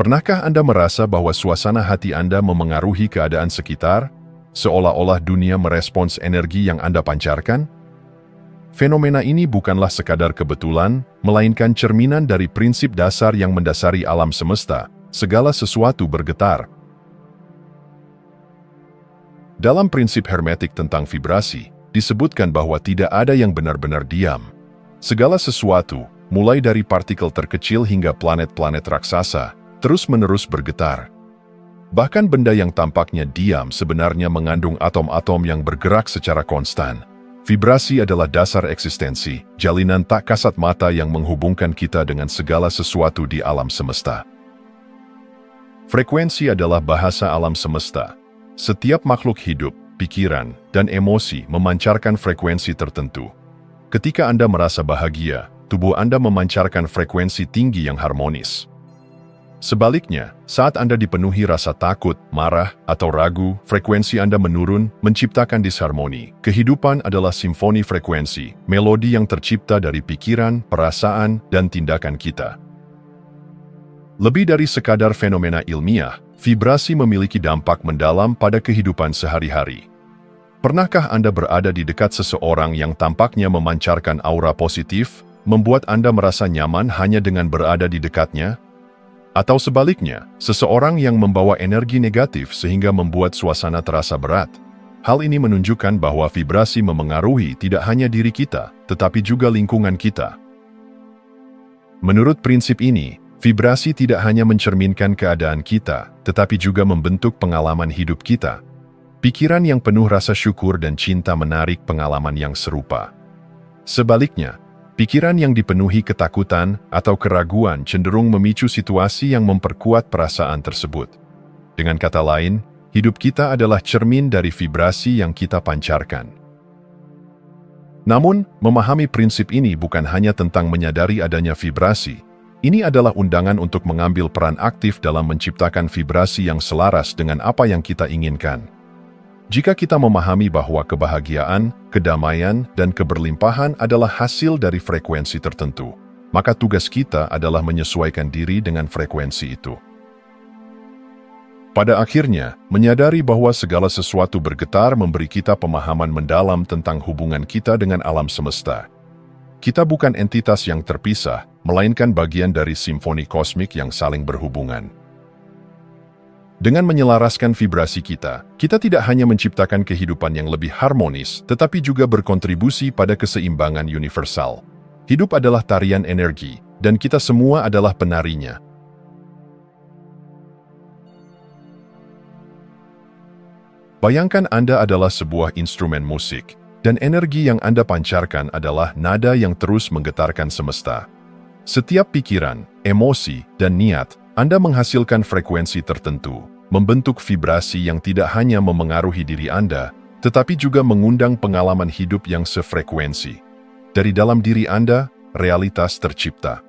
Pernahkah Anda merasa bahwa suasana hati Anda memengaruhi keadaan sekitar, seolah-olah dunia merespons energi yang Anda pancarkan? Fenomena ini bukanlah sekadar kebetulan, melainkan cerminan dari prinsip dasar yang mendasari alam semesta. Segala sesuatu bergetar. Dalam prinsip hermetik tentang vibrasi, disebutkan bahwa tidak ada yang benar-benar diam. Segala sesuatu, mulai dari partikel terkecil hingga planet-planet raksasa, terus-menerus bergetar. Bahkan benda yang tampaknya diam sebenarnya mengandung atom-atom yang bergerak secara konstan. Vibrasi adalah dasar eksistensi, jalinan tak kasat mata yang menghubungkan kita dengan segala sesuatu di alam semesta. Frekuensi adalah bahasa alam semesta. Setiap makhluk hidup, pikiran, dan emosi memancarkan frekuensi tertentu. Ketika Anda merasa bahagia, tubuh Anda memancarkan frekuensi tinggi yang harmonis. Sebaliknya, saat Anda dipenuhi rasa takut, marah, atau ragu, frekuensi Anda menurun, menciptakan disharmoni. Kehidupan adalah simfoni frekuensi, melodi yang tercipta dari pikiran, perasaan, dan tindakan kita. Lebih dari sekadar fenomena ilmiah, vibrasi memiliki dampak mendalam pada kehidupan sehari-hari. Pernahkah Anda berada di dekat seseorang yang tampaknya memancarkan aura positif, membuat Anda merasa nyaman hanya dengan berada di dekatnya? Atau sebaliknya, seseorang yang membawa energi negatif sehingga membuat suasana terasa berat. Hal ini menunjukkan bahwa vibrasi memengaruhi tidak hanya diri kita, tetapi juga lingkungan kita. Menurut prinsip ini, vibrasi tidak hanya mencerminkan keadaan kita, tetapi juga membentuk pengalaman hidup kita. Pikiran yang penuh rasa syukur dan cinta menarik pengalaman yang serupa. Sebaliknya, pikiran yang dipenuhi ketakutan atau keraguan cenderung memicu situasi yang memperkuat perasaan tersebut. Dengan kata lain, hidup kita adalah cermin dari vibrasi yang kita pancarkan. Namun, memahami prinsip ini bukan hanya tentang menyadari adanya vibrasi. Ini adalah undangan untuk mengambil peran aktif dalam menciptakan vibrasi yang selaras dengan apa yang kita inginkan. Jika kita memahami bahwa kebahagiaan, kedamaian, dan keberlimpahan adalah hasil dari frekuensi tertentu, maka tugas kita adalah menyesuaikan diri dengan frekuensi itu. Pada akhirnya, menyadari bahwa segala sesuatu bergetar memberi kita pemahaman mendalam tentang hubungan kita dengan alam semesta. Kita bukan entitas yang terpisah, melainkan bagian dari simfoni kosmik yang saling berhubungan. Dengan menyelaraskan vibrasi kita tidak hanya menciptakan kehidupan yang lebih harmonis, tetapi juga berkontribusi pada keseimbangan universal. Hidup adalah tarian energi, dan kita semua adalah penarinya. Bayangkan Anda adalah sebuah instrumen musik, dan energi yang Anda pancarkan adalah nada yang terus menggetarkan semesta. Setiap pikiran, emosi, dan niat, Anda menghasilkan frekuensi tertentu, membentuk vibrasi yang tidak hanya memengaruhi diri Anda, tetapi juga mengundang pengalaman hidup yang sefrekuensi. Dari dalam diri Anda, realitas tercipta.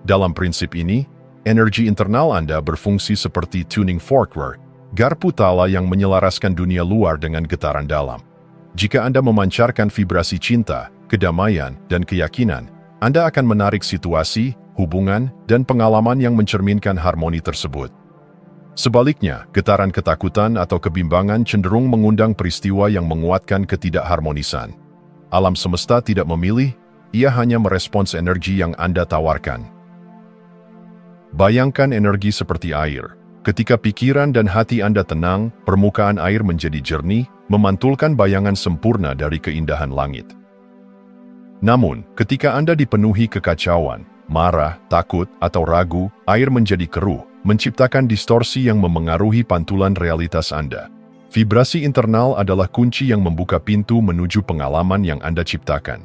Dalam prinsip ini, energi internal Anda berfungsi seperti tuning forkware, garpu tala yang menyelaraskan dunia luar dengan getaran dalam. Jika Anda memancarkan vibrasi cinta, kedamaian, dan keyakinan, Anda akan menarik situasi, hubungan, dan pengalaman yang mencerminkan harmoni tersebut. Sebaliknya, getaran ketakutan atau kebimbangan cenderung mengundang peristiwa yang menguatkan ketidakharmonisan. Alam semesta tidak memilih, ia hanya merespons energi yang Anda tawarkan. Bayangkan energi seperti air. Ketika pikiran dan hati Anda tenang, permukaan air menjadi jernih, memantulkan bayangan sempurna dari keindahan langit. Namun, ketika Anda dipenuhi kekacauan, marah, takut, atau ragu, air menjadi keruh, menciptakan distorsi yang memengaruhi pantulan realitas Anda. Vibrasi internal adalah kunci yang membuka pintu menuju pengalaman yang Anda ciptakan.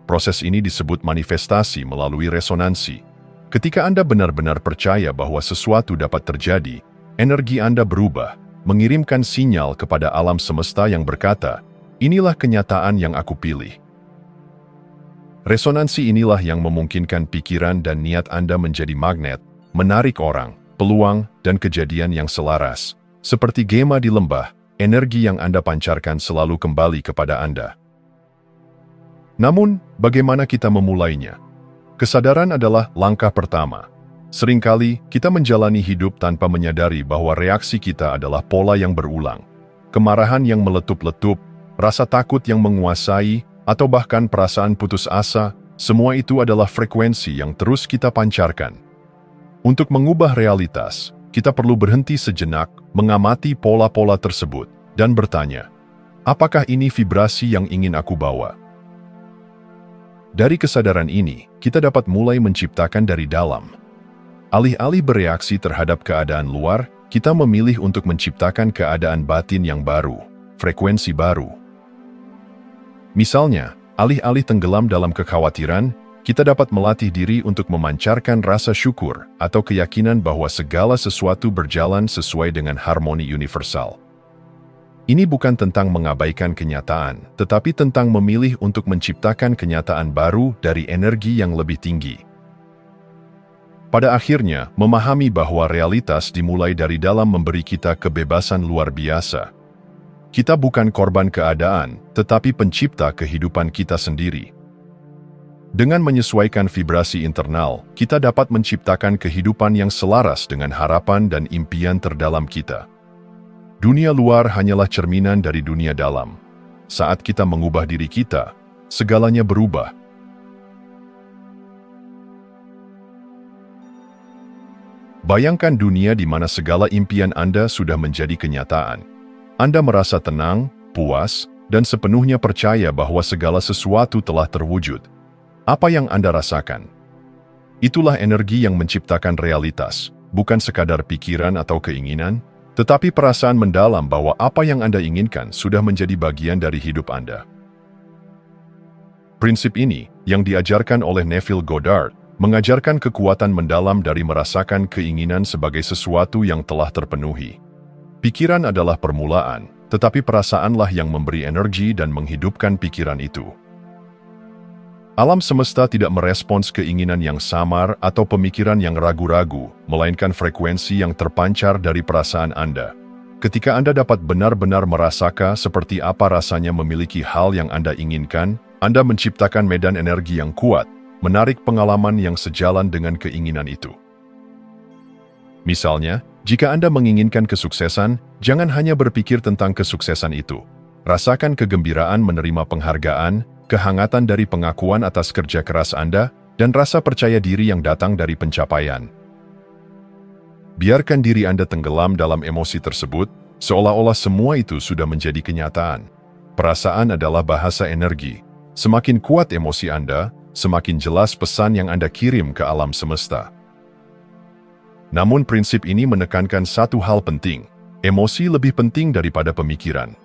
Proses ini disebut manifestasi melalui resonansi. Ketika Anda benar-benar percaya bahwa sesuatu dapat terjadi, energi Anda berubah, mengirimkan sinyal kepada alam semesta yang berkata, "Inilah kenyataan yang aku pilih." Resonansi inilah yang memungkinkan pikiran dan niat Anda menjadi magnet, menarik orang, peluang, dan kejadian yang selaras. Seperti gema di lembah, energi yang Anda pancarkan selalu kembali kepada Anda. Namun, bagaimana kita memulainya? Kesadaran adalah langkah pertama. Seringkali, kita menjalani hidup tanpa menyadari bahwa reaksi kita adalah pola yang berulang. Kemarahan yang meletup-letup, rasa takut yang menguasai, atau bahkan perasaan putus asa, semua itu adalah frekuensi yang terus kita pancarkan. Untuk mengubah realitas, kita perlu berhenti sejenak, mengamati pola-pola tersebut, dan bertanya, apakah ini vibrasi yang ingin aku bawa? Dari kesadaran ini, kita dapat mulai menciptakan dari dalam. Alih-alih bereaksi terhadap keadaan luar, kita memilih untuk menciptakan keadaan batin yang baru, frekuensi baru. Misalnya, alih-alih tenggelam dalam kekhawatiran, kita dapat melatih diri untuk memancarkan rasa syukur atau keyakinan bahwa segala sesuatu berjalan sesuai dengan harmoni universal. Ini bukan tentang mengabaikan kenyataan, tetapi tentang memilih untuk menciptakan kenyataan baru dari energi yang lebih tinggi. Pada akhirnya, memahami bahwa realitas dimulai dari dalam memberi kita kebebasan luar biasa. Kita bukan korban keadaan, tetapi pencipta kehidupan kita sendiri. Dengan menyesuaikan vibrasi internal, kita dapat menciptakan kehidupan yang selaras dengan harapan dan impian terdalam kita. Dunia luar hanyalah cerminan dari dunia dalam. Saat kita mengubah diri kita, segalanya berubah. Bayangkan dunia di mana segala impian Anda sudah menjadi kenyataan. Anda merasa tenang, puas, dan sepenuhnya percaya bahwa segala sesuatu telah terwujud. Apa yang Anda rasakan? Itulah energi yang menciptakan realitas, bukan sekadar pikiran atau keinginan, tetapi perasaan mendalam bahwa apa yang Anda inginkan sudah menjadi bagian dari hidup Anda. Prinsip ini, yang diajarkan oleh Neville Goddard, mengajarkan kekuatan mendalam dari merasakan keinginan sebagai sesuatu yang telah terpenuhi. Pikiran adalah permulaan, tetapi perasaanlah yang memberi energi dan menghidupkan pikiran itu. Alam semesta tidak merespons keinginan yang samar atau pemikiran yang ragu-ragu, melainkan frekuensi yang terpancar dari perasaan Anda. Ketika Anda dapat benar-benar merasakan seperti apa rasanya memiliki hal yang Anda inginkan, Anda menciptakan medan energi yang kuat, menarik pengalaman yang sejalan dengan keinginan itu. Misalnya, jika Anda menginginkan kesuksesan, jangan hanya berpikir tentang kesuksesan itu. Rasakan kegembiraan menerima penghargaan, kehangatan dari pengakuan atas kerja keras Anda, dan rasa percaya diri yang datang dari pencapaian. Biarkan diri Anda tenggelam dalam emosi tersebut, seolah-olah semua itu sudah menjadi kenyataan. Perasaan adalah bahasa energi. Semakin kuat emosi Anda, semakin jelas pesan yang Anda kirim ke alam semesta. Namun prinsip ini menekankan satu hal penting, emosi lebih penting daripada pemikiran.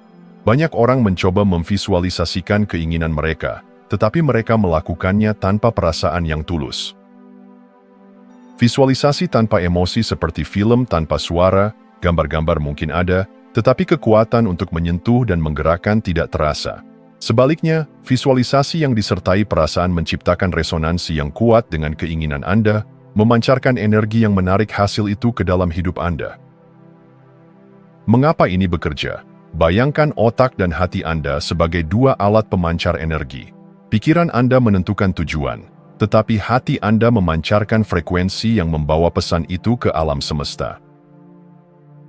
Banyak orang mencoba memvisualisasikan keinginan mereka, tetapi mereka melakukannya tanpa perasaan yang tulus. Visualisasi tanpa emosi seperti film tanpa suara, gambar-gambar mungkin ada, tetapi kekuatan untuk menyentuh dan menggerakkan tidak terasa. Sebaliknya, visualisasi yang disertai perasaan menciptakan resonansi yang kuat dengan keinginan Anda, memancarkan energi yang menarik hasil itu ke dalam hidup Anda. Mengapa ini bekerja? Bayangkan otak dan hati Anda sebagai dua alat pemancar energi. Pikiran Anda menentukan tujuan, tetapi hati Anda memancarkan frekuensi yang membawa pesan itu ke alam semesta.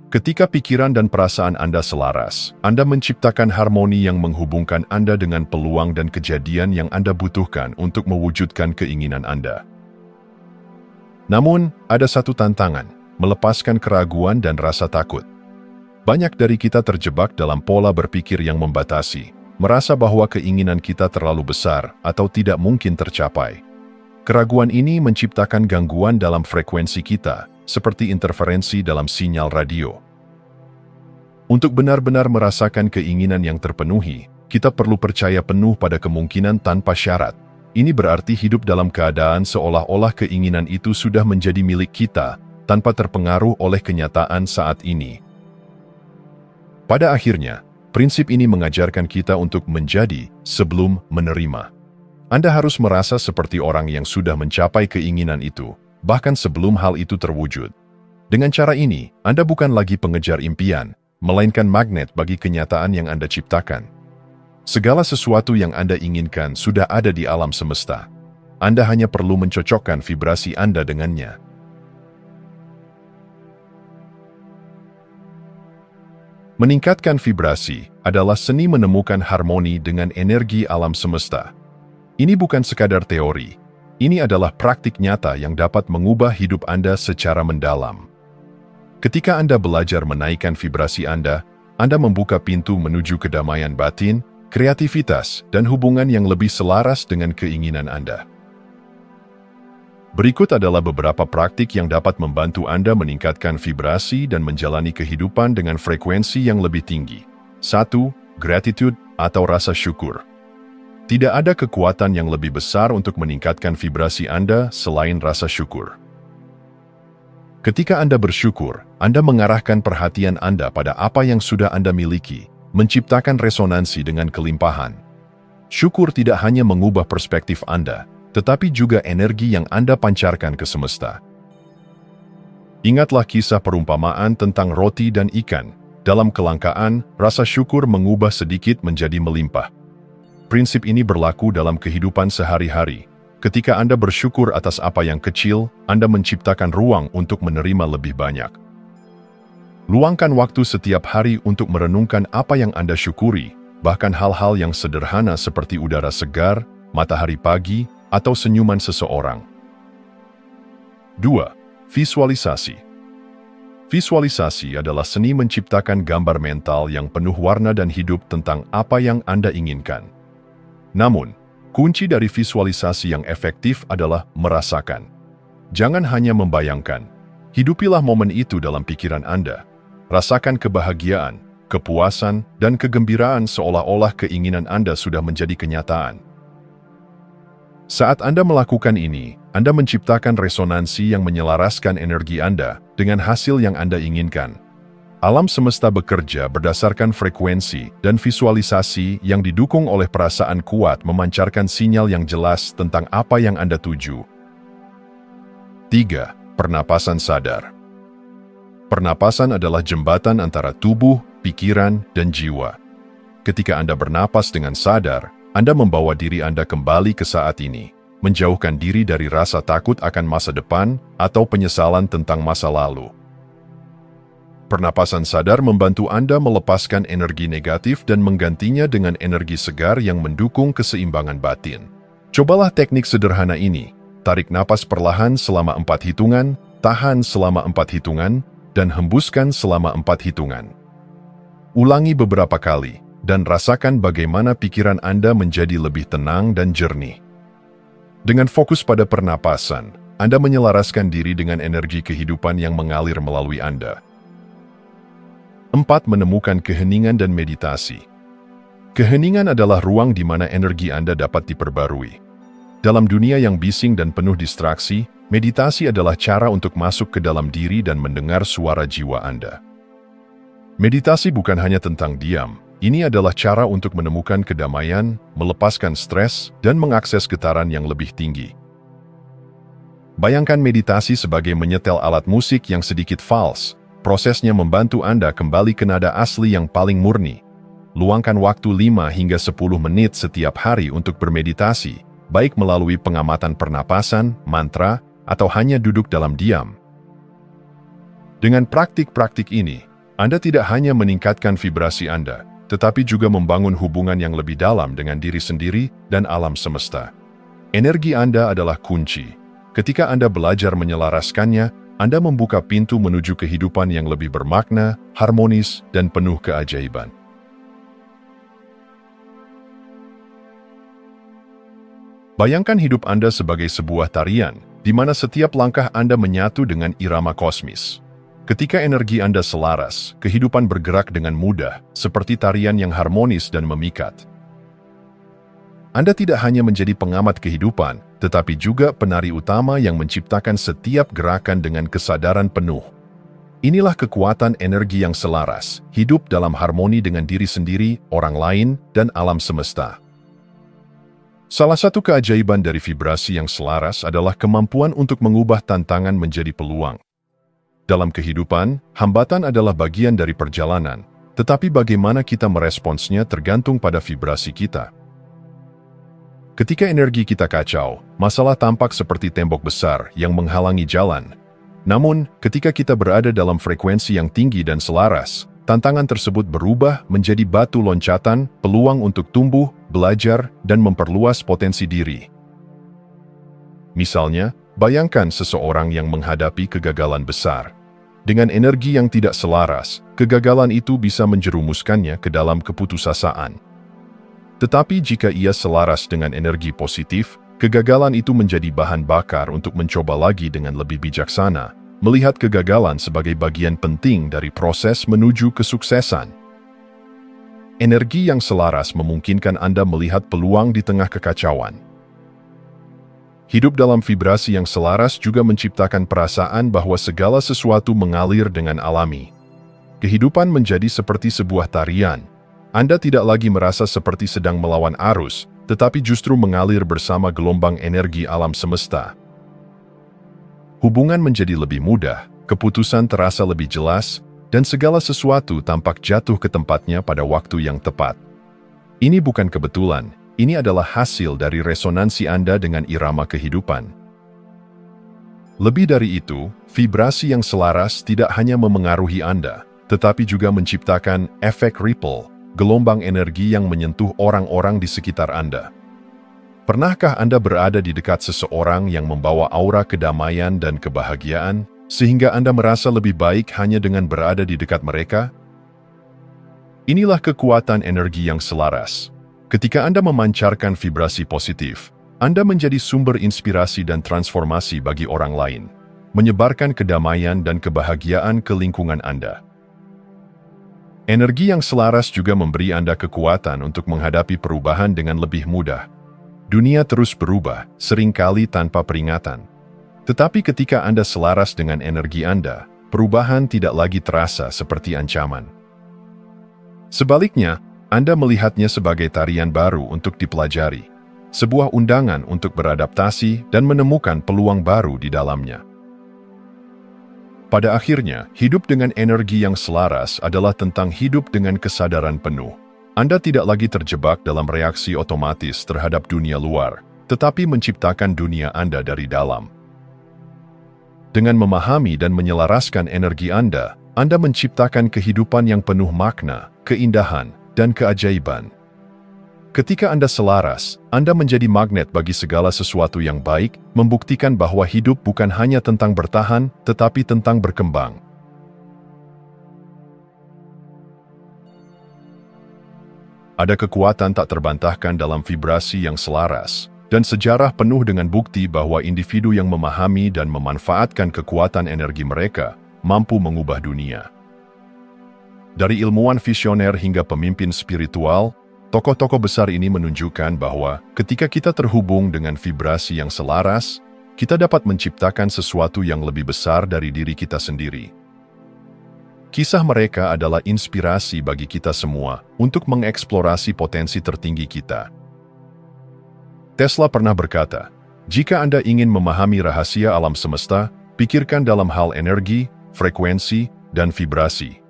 Ketika pikiran dan perasaan Anda selaras, Anda menciptakan harmoni yang menghubungkan Anda dengan peluang dan kejadian yang Anda butuhkan untuk mewujudkan keinginan Anda. Namun, ada satu tantangan, melepaskan keraguan dan rasa takut. Banyak dari kita terjebak dalam pola berpikir yang membatasi, merasa bahwa keinginan kita terlalu besar atau tidak mungkin tercapai. Keraguan ini menciptakan gangguan dalam frekuensi kita, seperti interferensi dalam sinyal radio. Untuk benar-benar merasakan keinginan yang terpenuhi, kita perlu percaya penuh pada kemungkinan tanpa syarat. Ini berarti hidup dalam keadaan seolah-olah keinginan itu sudah menjadi milik kita, tanpa terpengaruh oleh kenyataan saat ini. Pada akhirnya, prinsip ini mengajarkan kita untuk menjadi sebelum menerima. Anda harus merasa seperti orang yang sudah mencapai keinginan itu, bahkan sebelum hal itu terwujud. Dengan cara ini, Anda bukan lagi pengejar impian, melainkan magnet bagi kenyataan yang Anda ciptakan. Segala sesuatu yang Anda inginkan sudah ada di alam semesta. Anda hanya perlu mencocokkan vibrasi Anda dengannya. Meningkatkan vibrasi adalah seni menemukan harmoni dengan energi alam semesta. Ini bukan sekadar teori. Ini adalah praktik nyata yang dapat mengubah hidup Anda secara mendalam. Ketika Anda belajar menaikkan vibrasi Anda membuka pintu menuju kedamaian batin, kreativitas, dan hubungan yang lebih selaras dengan keinginan Anda. Berikut adalah beberapa praktik yang dapat membantu Anda meningkatkan vibrasi dan menjalani kehidupan dengan frekuensi yang lebih tinggi. 1. Gratitude atau rasa syukur. Tidak ada kekuatan yang lebih besar untuk meningkatkan vibrasi Anda selain rasa syukur. Ketika Anda bersyukur, Anda mengarahkan perhatian Anda pada apa yang sudah Anda miliki, menciptakan resonansi dengan kelimpahan. Syukur tidak hanya mengubah perspektif Anda, tetapi juga energi yang Anda pancarkan ke semesta. Ingatlah kisah perumpamaan tentang roti dan ikan. Dalam kelangkaan, rasa syukur mengubah sedikit menjadi melimpah. Prinsip ini berlaku dalam kehidupan sehari-hari. Ketika Anda bersyukur atas apa yang kecil, Anda menciptakan ruang untuk menerima lebih banyak. Luangkan waktu setiap hari untuk merenungkan apa yang Anda syukuri, bahkan hal-hal yang sederhana seperti udara segar, matahari pagi, atau senyuman seseorang. 2. Visualisasi. Visualisasi adalah seni menciptakan gambar mental yang penuh warna dan hidup tentang apa yang Anda inginkan. Namun, kunci dari visualisasi yang efektif adalah merasakan. Jangan hanya membayangkan. Hidupilah momen itu dalam pikiran Anda. Rasakan kebahagiaan, kepuasan, dan kegembiraan seolah-olah keinginan Anda sudah menjadi kenyataan. Saat Anda melakukan ini, Anda menciptakan resonansi yang menyelaraskan energi Anda dengan hasil yang Anda inginkan. Alam semesta bekerja berdasarkan frekuensi dan visualisasi yang didukung oleh perasaan kuat memancarkan sinyal yang jelas tentang apa yang Anda tuju. 3. Pernapasan sadar. Pernapasan adalah jembatan antara tubuh, pikiran, dan jiwa. Ketika Anda bernapas dengan sadar, Anda membawa diri Anda kembali ke saat ini, menjauhkan diri dari rasa takut akan masa depan atau penyesalan tentang masa lalu. Pernapasan sadar membantu Anda melepaskan energi negatif dan menggantinya dengan energi segar yang mendukung keseimbangan batin. Cobalah teknik sederhana ini. Tarik napas perlahan selama 4 hitungan, tahan selama 4 hitungan, dan hembuskan selama 4 hitungan. Ulangi beberapa kali, dan rasakan bagaimana pikiran Anda menjadi lebih tenang dan jernih. Dengan fokus pada pernapasan, Anda menyelaraskan diri dengan energi kehidupan yang mengalir melalui Anda. 4. Menemukan keheningan dan meditasi. Keheningan adalah ruang di mana energi Anda dapat diperbarui. Dalam dunia yang bising dan penuh distraksi, meditasi adalah cara untuk masuk ke dalam diri dan mendengar suara jiwa Anda. Meditasi bukan hanya tentang diam. Ini adalah cara untuk menemukan kedamaian, melepaskan stres, dan mengakses getaran yang lebih tinggi. Bayangkan meditasi sebagai menyetel alat musik yang sedikit fals. Prosesnya membantu Anda kembali ke nada asli yang paling murni. Luangkan waktu 5 hingga 10 menit setiap hari untuk bermeditasi, baik melalui pengamatan pernapasan, mantra, atau hanya duduk dalam diam. Dengan praktik-praktik ini, Anda tidak hanya meningkatkan vibrasi Anda, tetapi juga membangun hubungan yang lebih dalam dengan diri sendiri dan alam semesta. Energi Anda adalah kunci. Ketika Anda belajar menyelaraskannya, Anda membuka pintu menuju kehidupan yang lebih bermakna, harmonis, dan penuh keajaiban. Bayangkan hidup Anda sebagai sebuah tarian, di mana setiap langkah Anda menyatu dengan irama kosmis. Ketika energi Anda selaras, kehidupan bergerak dengan mudah, seperti tarian yang harmonis dan memikat. Anda tidak hanya menjadi pengamat kehidupan, tetapi juga penari utama yang menciptakan setiap gerakan dengan kesadaran penuh. Inilah kekuatan energi yang selaras, hidup dalam harmoni dengan diri sendiri, orang lain, dan alam semesta. Salah satu keajaiban dari vibrasi yang selaras adalah kemampuan untuk mengubah tantangan menjadi peluang. Dalam kehidupan, hambatan adalah bagian dari perjalanan, tetapi bagaimana kita meresponsnya tergantung pada vibrasi kita. Ketika energi kita kacau, masalah tampak seperti tembok besar yang menghalangi jalan. Namun, ketika kita berada dalam frekuensi yang tinggi dan selaras, tantangan tersebut berubah menjadi batu loncatan, peluang untuk tumbuh, belajar, dan memperluas potensi diri. Misalnya, bayangkan seseorang yang menghadapi kegagalan besar. Dengan energi yang tidak selaras, kegagalan itu bisa menjerumuskannya ke dalam keputusasaan. Tetapi jika ia selaras dengan energi positif, kegagalan itu menjadi bahan bakar untuk mencoba lagi dengan lebih bijaksana, melihat kegagalan sebagai bagian penting dari proses menuju kesuksesan. Energi yang selaras memungkinkan Anda melihat peluang di tengah kekacauan. Hidup dalam vibrasi yang selaras juga menciptakan perasaan bahwa segala sesuatu mengalir dengan alami. Kehidupan menjadi seperti sebuah tarian. Anda tidak lagi merasa seperti sedang melawan arus, tetapi justru mengalir bersama gelombang energi alam semesta. Hubungan menjadi lebih mudah, keputusan terasa lebih jelas, dan segala sesuatu tampak jatuh ke tempatnya pada waktu yang tepat. Ini bukan kebetulan, ini adalah hasil dari resonansi Anda dengan irama kehidupan. Lebih dari itu, vibrasi yang selaras tidak hanya memengaruhi Anda, tetapi juga menciptakan efek ripple, gelombang energi yang menyentuh orang-orang di sekitar Anda. Pernahkah Anda berada di dekat seseorang yang membawa aura kedamaian dan kebahagiaan, sehingga Anda merasa lebih baik hanya dengan berada di dekat mereka? Inilah kekuatan energi yang selaras. Ketika Anda memancarkan vibrasi positif, Anda menjadi sumber inspirasi dan transformasi bagi orang lain, menyebarkan kedamaian dan kebahagiaan ke lingkungan Anda. Energi yang selaras juga memberi Anda kekuatan untuk menghadapi perubahan dengan lebih mudah. Dunia terus berubah, seringkali tanpa peringatan. Tetapi ketika Anda selaras dengan energi Anda, perubahan tidak lagi terasa seperti ancaman. Sebaliknya, Anda melihatnya sebagai tarian baru untuk dipelajari, sebuah undangan untuk beradaptasi dan menemukan peluang baru di dalamnya. Pada akhirnya, hidup dengan energi yang selaras adalah tentang hidup dengan kesadaran penuh. Anda tidak lagi terjebak dalam reaksi otomatis terhadap dunia luar, tetapi menciptakan dunia Anda dari dalam. Dengan memahami dan menyelaraskan energi Anda menciptakan kehidupan yang penuh makna, keindahan, dan keajaiban. Ketika Anda selaras, Anda menjadi magnet bagi segala sesuatu yang baik, membuktikan bahwa hidup bukan hanya tentang bertahan, tetapi tentang berkembang. Ada kekuatan tak terbantahkan dalam vibrasi yang selaras, dan sejarah penuh dengan bukti bahwa individu yang memahami dan memanfaatkan kekuatan energi mereka mampu mengubah dunia. Dari ilmuwan visioner hingga pemimpin spiritual, tokoh-tokoh besar ini menunjukkan bahwa ketika kita terhubung dengan vibrasi yang selaras, kita dapat menciptakan sesuatu yang lebih besar dari diri kita sendiri. Kisah mereka adalah inspirasi bagi kita semua untuk mengeksplorasi potensi tertinggi kita. Tesla pernah berkata, "Jika Anda ingin memahami rahasia alam semesta, pikirkan dalam hal energi, frekuensi, dan vibrasi."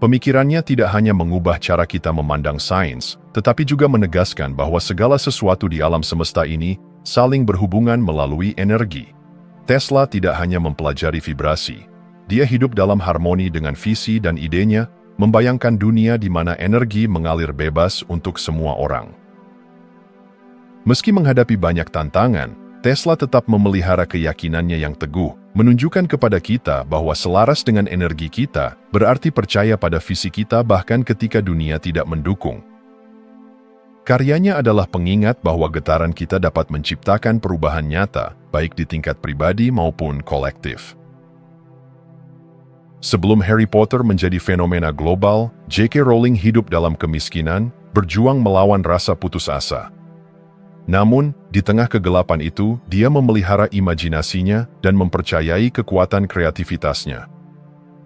Pemikirannya tidak hanya mengubah cara kita memandang sains, tetapi juga menegaskan bahwa segala sesuatu di alam semesta ini saling berhubungan melalui energi. Tesla tidak hanya mempelajari vibrasi, dia hidup dalam harmoni dengan visi dan idenya, membayangkan dunia di mana energi mengalir bebas untuk semua orang. Meski menghadapi banyak tantangan, Tesla tetap memelihara keyakinannya yang teguh, menunjukkan kepada kita bahwa selaras dengan energi kita berarti percaya pada visi kita bahkan ketika dunia tidak mendukung. Karyanya adalah pengingat bahwa getaran kita dapat menciptakan perubahan nyata, baik di tingkat pribadi maupun kolektif. Sebelum Harry Potter menjadi fenomena global, J.K. Rowling hidup dalam kemiskinan, berjuang melawan rasa putus asa. Namun, di tengah kegelapan itu, dia memelihara imajinasinya dan mempercayai kekuatan kreativitasnya.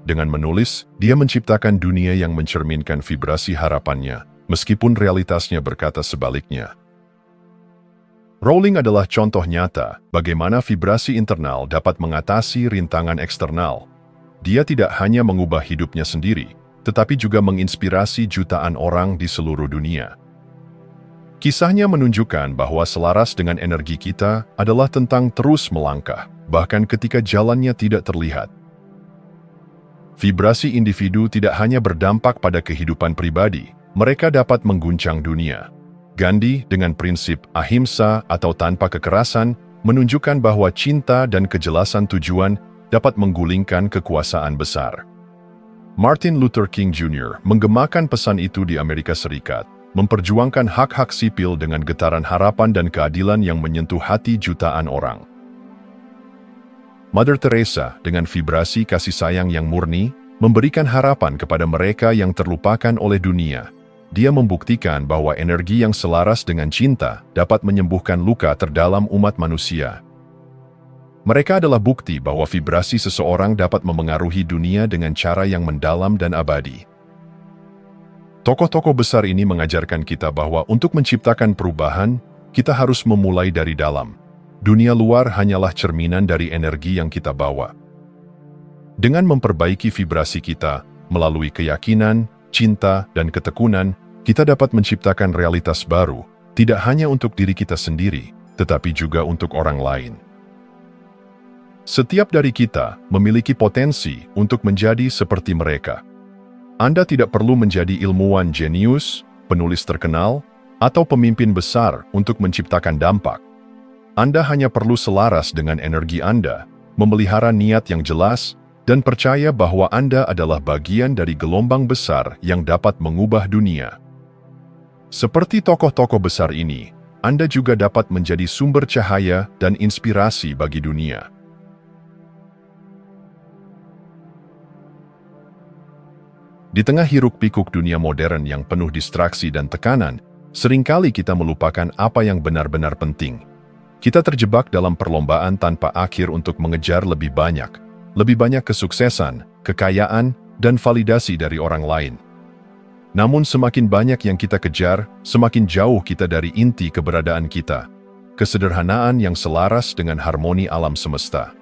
Dengan menulis, dia menciptakan dunia yang mencerminkan vibrasi harapannya, meskipun realitasnya berkata sebaliknya. Rowling adalah contoh nyata bagaimana vibrasi internal dapat mengatasi rintangan eksternal. Dia tidak hanya mengubah hidupnya sendiri, tetapi juga menginspirasi jutaan orang di seluruh dunia. Kisahnya menunjukkan bahwa selaras dengan energi kita adalah tentang terus melangkah, bahkan ketika jalannya tidak terlihat. Vibrasi individu tidak hanya berdampak pada kehidupan pribadi, mereka dapat mengguncang dunia. Gandhi dengan prinsip ahimsa atau tanpa kekerasan menunjukkan bahwa cinta dan kejelasan tujuan dapat menggulingkan kekuasaan besar. Martin Luther King Jr. menggemakan pesan itu di Amerika Serikat, memperjuangkan hak-hak sipil dengan getaran harapan dan keadilan yang menyentuh hati jutaan orang. Mother Teresa dengan vibrasi kasih sayang yang murni, memberikan harapan kepada mereka yang terlupakan oleh dunia. Dia membuktikan bahwa energi yang selaras dengan cinta dapat menyembuhkan luka terdalam umat manusia. Mereka adalah bukti bahwa vibrasi seseorang dapat memengaruhi dunia dengan cara yang mendalam dan abadi. Tokoh-tokoh besar ini mengajarkan kita bahwa untuk menciptakan perubahan, kita harus memulai dari dalam. Dunia luar hanyalah cerminan dari energi yang kita bawa. Dengan memperbaiki vibrasi kita, melalui keyakinan, cinta, dan ketekunan, kita dapat menciptakan realitas baru, tidak hanya untuk diri kita sendiri, tetapi juga untuk orang lain. Setiap dari kita memiliki potensi untuk menjadi seperti mereka. Anda tidak perlu menjadi ilmuwan jenius, penulis terkenal, atau pemimpin besar untuk menciptakan dampak. Anda hanya perlu selaras dengan energi Anda, memelihara niat yang jelas, dan percaya bahwa Anda adalah bagian dari gelombang besar yang dapat mengubah dunia. Seperti tokoh-tokoh besar ini, Anda juga dapat menjadi sumber cahaya dan inspirasi bagi dunia. Di tengah hiruk-pikuk dunia modern yang penuh distraksi dan tekanan, seringkali kita melupakan apa yang benar-benar penting. Kita terjebak dalam perlombaan tanpa akhir untuk mengejar lebih banyak kesuksesan, kekayaan, dan validasi dari orang lain. Namun semakin banyak yang kita kejar, semakin jauh kita dari inti keberadaan kita, kesederhanaan yang selaras dengan harmoni alam semesta.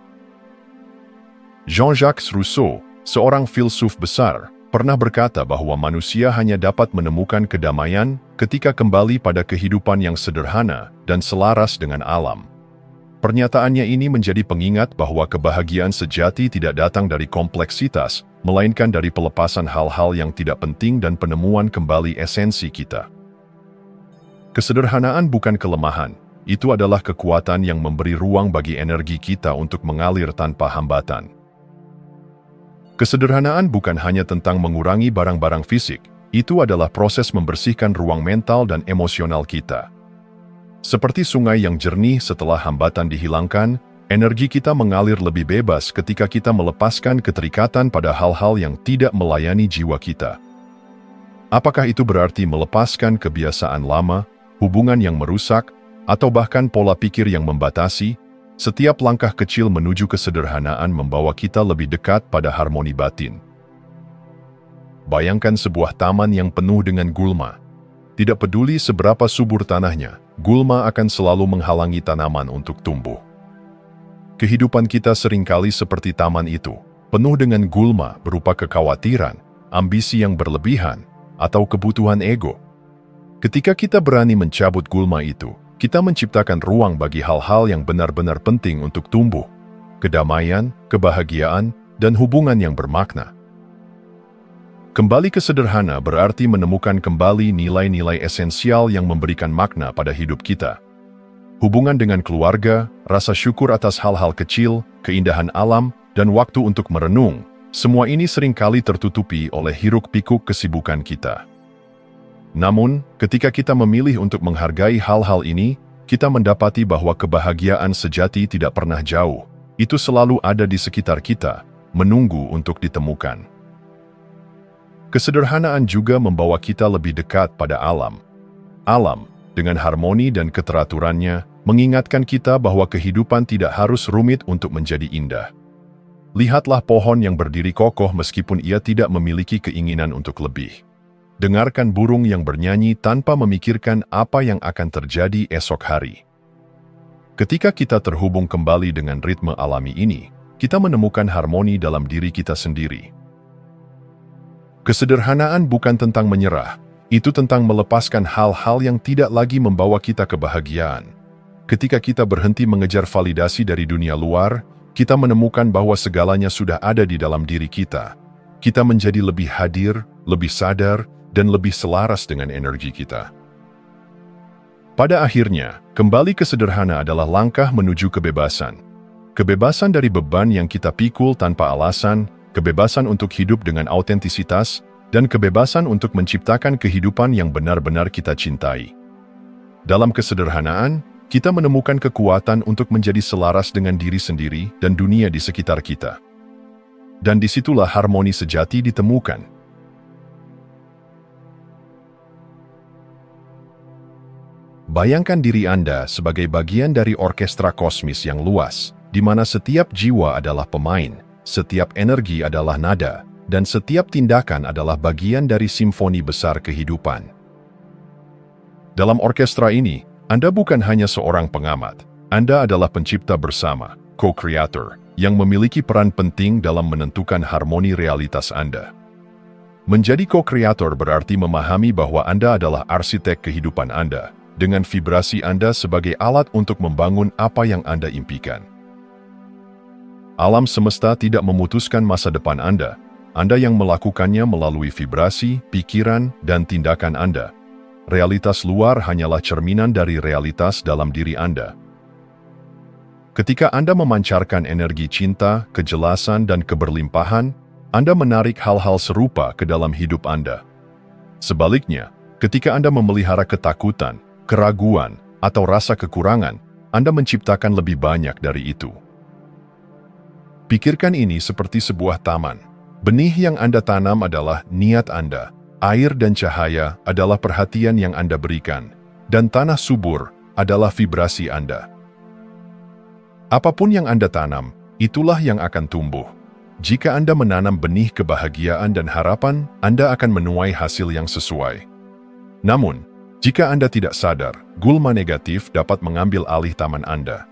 Jean-Jacques Rousseau, seorang filsuf besar, pernah berkata bahwa manusia hanya dapat menemukan kedamaian ketika kembali pada kehidupan yang sederhana dan selaras dengan alam. Pernyataannya ini menjadi pengingat bahwa kebahagiaan sejati tidak datang dari kompleksitas, melainkan dari pelepasan hal-hal yang tidak penting dan penemuan kembali esensi kita. Kesederhanaan bukan kelemahan, itu adalah kekuatan yang memberi ruang bagi energi kita untuk mengalir tanpa hambatan. Kesederhanaan bukan hanya tentang mengurangi barang-barang fisik, itu adalah proses membersihkan ruang mental dan emosional kita. Seperti sungai yang jernih setelah hambatan dihilangkan, energi kita mengalir lebih bebas ketika kita melepaskan keterikatan pada hal-hal yang tidak melayani jiwa kita. Apakah itu berarti melepaskan kebiasaan lama, hubungan yang merusak, atau bahkan pola pikir yang membatasi? Setiap langkah kecil menuju kesederhanaan membawa kita lebih dekat pada harmoni batin. Bayangkan sebuah taman yang penuh dengan gulma. Tidak peduli seberapa subur tanahnya, gulma akan selalu menghalangi tanaman untuk tumbuh. Kehidupan kita seringkali seperti taman itu, penuh dengan gulma berupa kekhawatiran, ambisi yang berlebihan, atau kebutuhan ego. Ketika kita berani mencabut gulma itu, kita menciptakan ruang bagi hal-hal yang benar-benar penting untuk tumbuh, kedamaian, kebahagiaan, dan hubungan yang bermakna. Kembali ke sederhana berarti menemukan kembali nilai-nilai esensial yang memberikan makna pada hidup kita. Hubungan dengan keluarga, rasa syukur atas hal-hal kecil, keindahan alam, dan waktu untuk merenung, semua ini seringkali tertutupi oleh hiruk-pikuk kesibukan kita. Namun, ketika kita memilih untuk menghargai hal-hal ini, kita mendapati bahwa kebahagiaan sejati tidak pernah jauh. Itu selalu ada di sekitar kita, menunggu untuk ditemukan. Kesederhanaan juga membawa kita lebih dekat pada alam. Alam, dengan harmoni dan keteraturannya, mengingatkan kita bahwa kehidupan tidak harus rumit untuk menjadi indah. Lihatlah pohon yang berdiri kokoh meskipun ia tidak memiliki keinginan untuk lebih. Dengarkan burung yang bernyanyi tanpa memikirkan apa yang akan terjadi esok hari. Ketika kita terhubung kembali dengan ritme alami ini, kita menemukan harmoni dalam diri kita sendiri. Kesederhanaan bukan tentang menyerah, Itu tentang melepaskan hal-hal yang tidak lagi membawa kita kebahagiaan. Ketika kita berhenti mengejar validasi dari dunia luar, kita menemukan bahwa segalanya sudah ada di dalam diri kita. Kita menjadi lebih hadir, lebih sadar, dan lebih selaras dengan energi kita. Pada akhirnya, kembali ke sederhana adalah langkah menuju kebebasan. Kebebasan dari beban yang kita pikul tanpa alasan, kebebasan untuk hidup dengan autentisitas, dan kebebasan untuk menciptakan kehidupan yang benar-benar kita cintai. Dalam kesederhanaan, kita menemukan kekuatan untuk menjadi selaras dengan diri sendiri dan dunia di sekitar kita. Dan disitulah harmoni sejati ditemukan. Bayangkan diri Anda sebagai bagian dari orkestra kosmis yang luas, di mana setiap jiwa adalah pemain, setiap energi adalah nada, dan setiap tindakan adalah bagian dari simfoni besar kehidupan. Dalam orkestra ini, Anda bukan hanya seorang pengamat, Anda adalah pencipta bersama, co-creator, yang memiliki peran penting dalam menentukan harmoni realitas Anda. Menjadi co-creator berarti memahami bahwa Anda adalah arsitek kehidupan Anda, dengan vibrasi Anda sebagai alat untuk membangun apa yang Anda impikan. Alam semesta tidak memutuskan masa depan Anda yang melakukannya melalui vibrasi, pikiran, dan tindakan Anda. Realitas luar hanyalah cerminan dari realitas dalam diri Anda. Ketika Anda memancarkan energi cinta, kejelasan, dan keberlimpahan, Anda menarik hal-hal serupa ke dalam hidup Anda. Sebaliknya, ketika Anda memelihara ketakutan, keraguan, atau rasa kekurangan, Anda menciptakan lebih banyak dari itu. Pikirkan ini seperti sebuah taman. Benih yang Anda tanam adalah niat Anda. Air dan cahaya adalah perhatian yang Anda berikan, dan tanah subur adalah vibrasi Anda. Apapun yang Anda tanam, itulah yang akan tumbuh. Jika Anda menanam benih kebahagiaan dan harapan, Anda akan menuai hasil yang sesuai. Namun, jika Anda tidak sadar, gulma negatif dapat mengambil alih taman Anda.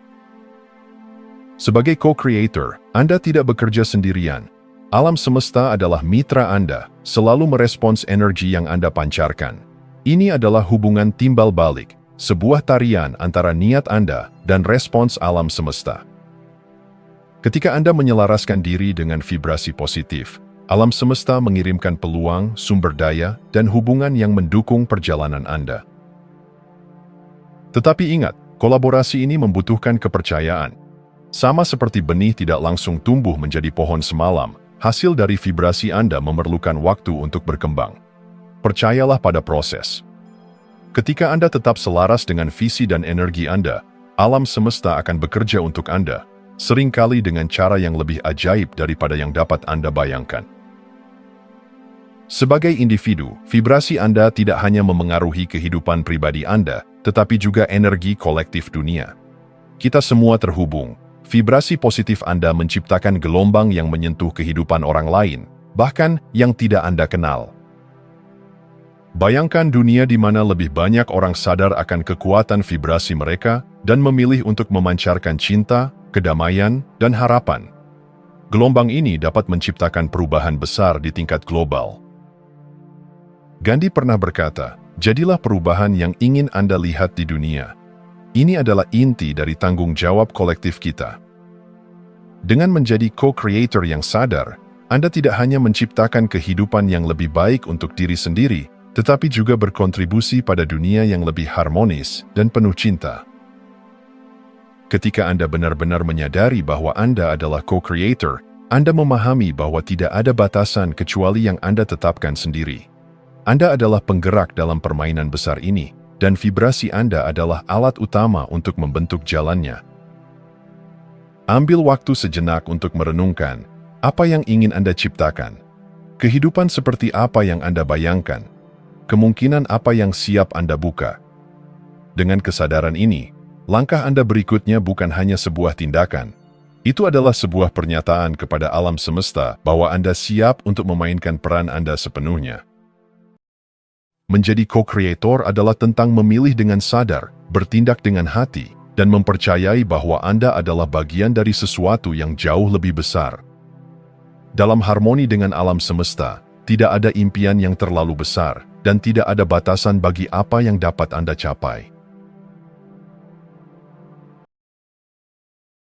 Sebagai co-creator, Anda tidak bekerja sendirian. Alam semesta adalah mitra Anda, selalu merespons energi yang Anda pancarkan. Ini adalah hubungan timbal balik, sebuah tarian antara niat Anda dan respons alam semesta. Ketika Anda menyelaraskan diri dengan vibrasi positif, alam semesta mengirimkan peluang, sumber daya, dan hubungan yang mendukung perjalanan Anda. Tetapi ingat, kolaborasi ini membutuhkan kepercayaan. Sama seperti benih tidak langsung tumbuh menjadi pohon semalam, hasil dari vibrasi Anda memerlukan waktu untuk berkembang. Percayalah pada proses. Ketika Anda tetap selaras dengan visi dan energi Anda, alam semesta akan bekerja untuk Anda, seringkali dengan cara yang lebih ajaib daripada yang dapat Anda bayangkan. Sebagai individu, vibrasi Anda tidak hanya memengaruhi kehidupan pribadi Anda, tetapi juga energi kolektif dunia. Kita semua terhubung. Vibrasi positif Anda menciptakan gelombang yang menyentuh kehidupan orang lain, bahkan yang tidak Anda kenal. Bayangkan dunia di mana lebih banyak orang sadar akan kekuatan vibrasi mereka dan memilih untuk memancarkan cinta, kedamaian, dan harapan. Gelombang ini dapat menciptakan perubahan besar di tingkat global. Gandhi pernah berkata, "Jadilah perubahan yang ingin Anda lihat di dunia." Ini adalah inti dari tanggung jawab kolektif kita. Dengan menjadi co-creator yang sadar, Anda tidak hanya menciptakan kehidupan yang lebih baik untuk diri sendiri, tetapi juga berkontribusi pada dunia yang lebih harmonis dan penuh cinta. Ketika Anda benar-benar menyadari bahwa Anda adalah co-creator, Anda memahami bahwa tidak ada batasan kecuali yang Anda tetapkan sendiri. Anda adalah penggerak dalam permainan besar ini, dan vibrasi Anda adalah alat utama untuk membentuk jalannya. Ambil waktu sejenak untuk merenungkan, apa yang ingin Anda ciptakan? Kehidupan seperti apa yang Anda bayangkan? Kemungkinan apa yang siap Anda buka? Dengan kesadaran ini, langkah Anda berikutnya bukan hanya sebuah tindakan. Itu adalah sebuah pernyataan kepada alam semesta bahwa Anda siap untuk memainkan peran Anda sepenuhnya. Menjadi co-creator adalah tentang memilih dengan sadar, bertindak dengan hati, dan mempercayai bahwa Anda adalah bagian dari sesuatu yang jauh lebih besar. Dalam harmoni dengan alam semesta, tidak ada impian yang terlalu besar, dan tidak ada batasan bagi apa yang dapat Anda capai.